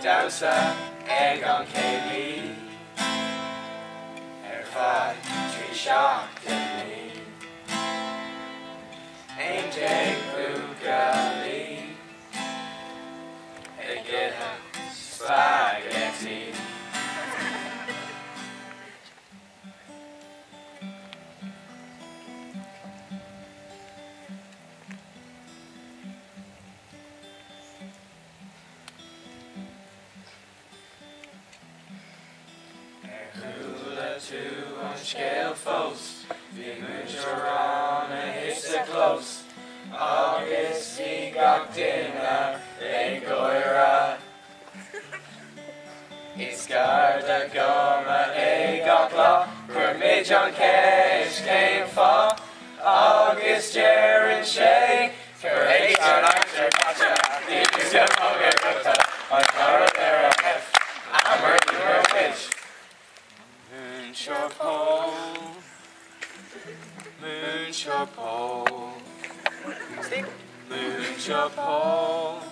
Dowsa, Egon Kaylee, Erfa, Tree Shock, Denny, AJ Bugali, Egeta, Spaghetti. To unscale foes, vi mutuarana hits a close. August vi gaktina, goira. Isgarda goma gakla, Grimidjon Kesh came fa. August Jaren Shay, Courageon Archer Gotcha, Division Hogarota, Antara Vera F, Amber Dura Witch. Moonshore pole, moonshore pole, moonshore pole.